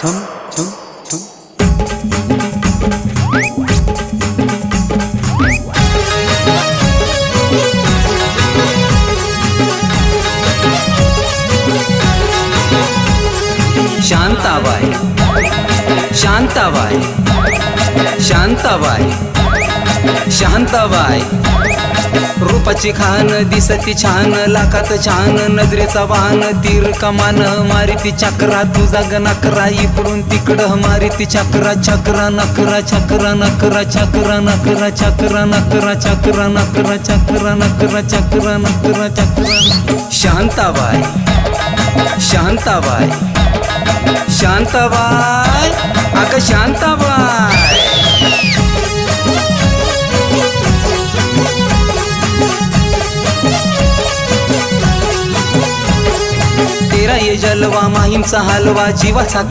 छम छम छम। शांताबाई शांताबाई शांताबाई शांताबाई, रूपाची खान दिसती छान, लाखात छान नजरेचा वाहन, तीर कमान मारिती चक्रा, तुझा ग नकरा इकडून तिकडं मारिती चक्रा, चक्रा नकरा चक्रा नकरा चक्रा नकरा चक्रा नकरा चक्रा नकरा चक्रा नकरा चक्रा नकरा चक्रा। शांताबाई शांताबाई शांताबाई, अगं शांताबाई। तेरा ये जलवा माहीमचा हलवा, जीवाचा